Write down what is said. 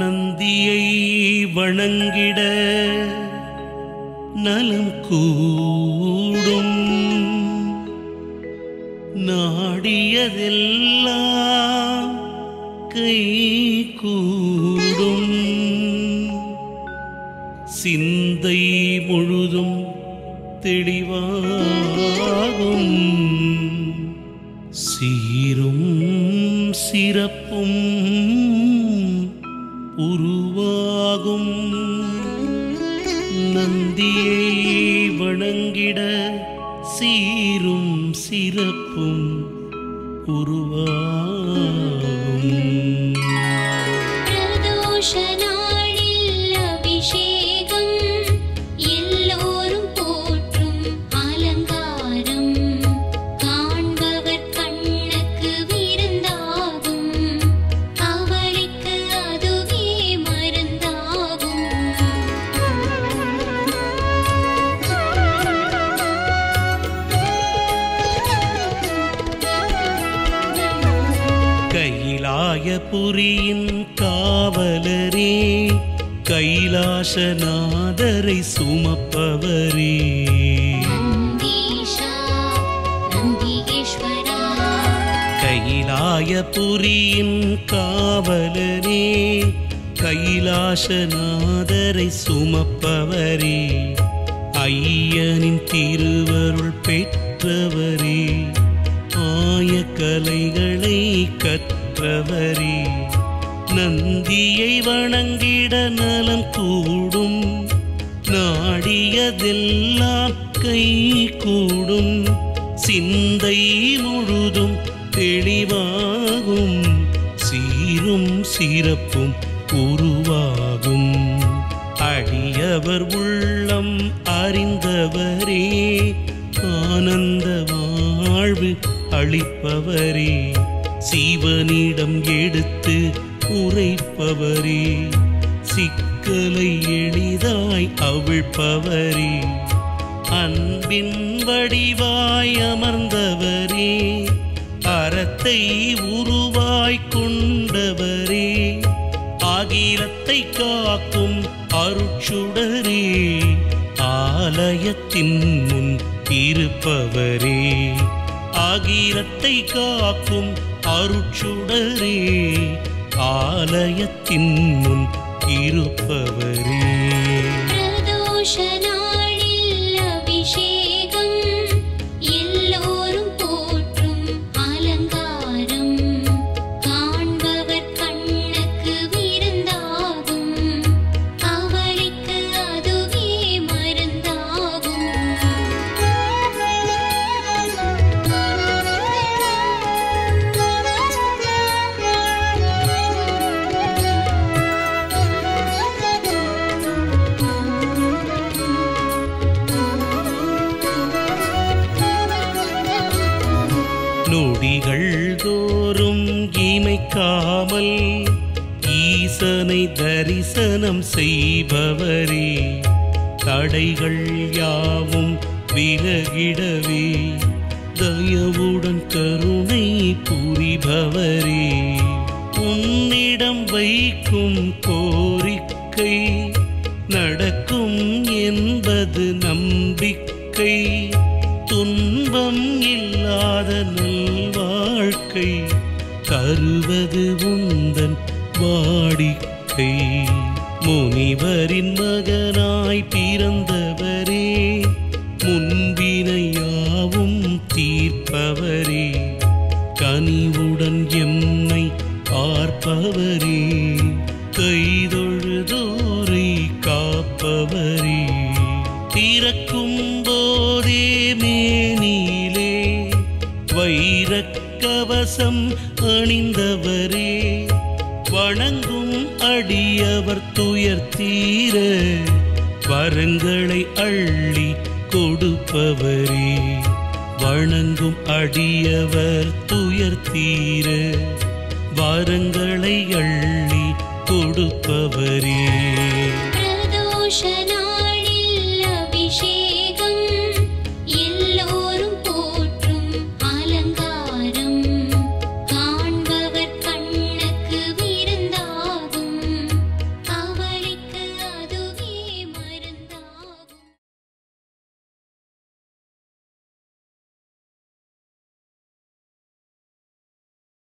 நந்தியை வணங்கிட நலம் கூடும், நாடியதெல்லாம் கை கூடும். சிந்தை முழுதும் தெளிவாகும், சீரும் சிறப்பும் உருவாகும். நந்தியை வணங்கிட சீரும் சிறப்பும் உருவாகும். பிரதோஷ நாளில் அபிஷேகம், எல்லோரும் போற்றும் அலங்காரம், காண்பவர் கண்ணுக்கு விருந்தாகும், அவளுக்கு அதுவே மருந்தாகும். கைலாயபுரியின் காவலரே, கைலாசநாதரை சுமப்பவரே, நந்தீஷா நந்திகேஸ்வரா. கைலாயபுரியின் காவலரே, கைலாசநாதரை சுமப்பவரே, ஐயனின் திருவருள் பெற்றவரே, ஆயக்கலைகளை கற்றவரே, நந்தியை வணங்கிட நலம் கூடும், நாடியதெல்லாம் கை கூடும். சிந்தை முழுதும் தெளிவாகும், சீரும் சிறப்பும் உருவாகும். அடியவர் உள்ளம் அறிந்தவரே, ஆனந்த வாழ்வு அளிப்பவரே, சிவனிடம் எடுத்து உரைப்பவரே, சிக்கலை எளிதாய் அவிழ்ப்பவரே, அன்பின் வடிவாய் அமர்ந்தவரே, அறத்தை உருவாய் கொண்டவரே, அகிலத்தை காக்கும் அருட்சுடரே, ஆலயத்தின் முன் இருப்பவரே, அகிலத்தை காக்கும் அருட்சுடரே, ஆலயத்தின் முன் இருப்பவரே. பிரதோஷ நாளில் அபிஷேகம், எல்லோரும் போற்றும் அலங்காரம், காண்பவர் கண்ணுக்கு விருந்தாகும், அவளுக்கு அதுவே மருந்தாகும். நொடிகள் தோறும் இமைக்காமல் ஈசனை தரிசனம் செய்பவரே, தடைகள் யாவும் விலகிடவே தயவுடன் கருணை புரிபவரே, உன்னிடம் வைக்கும் கோரிக்கை நடக்கும் என்பது நம்பிக்கை, துன்பம் இல்லாத நல்வாழ்க்கை தருவது உந்தன் வாடிக்கை. முனிவரின் மகனாய் பிறந்தவரே, முன்பினையாவும் தீர்ப்பவரே, கனிவுடன் எம்மை பார்ப்பவரே, கைதொழுதோரை காப்பவரே, பிறக்கும் போதே மேனிலே வைரக்கவசம் அணிந்தவரே, வணங்கும் அடியவர் துயர் தீர வரங்களை அள்ளி கொடுப்பவரே, வணங்கும் அடியவர் துயர் தீர வரங்களை அள்ளி கொடுப்பவரே. பிரதோஷ நாளில்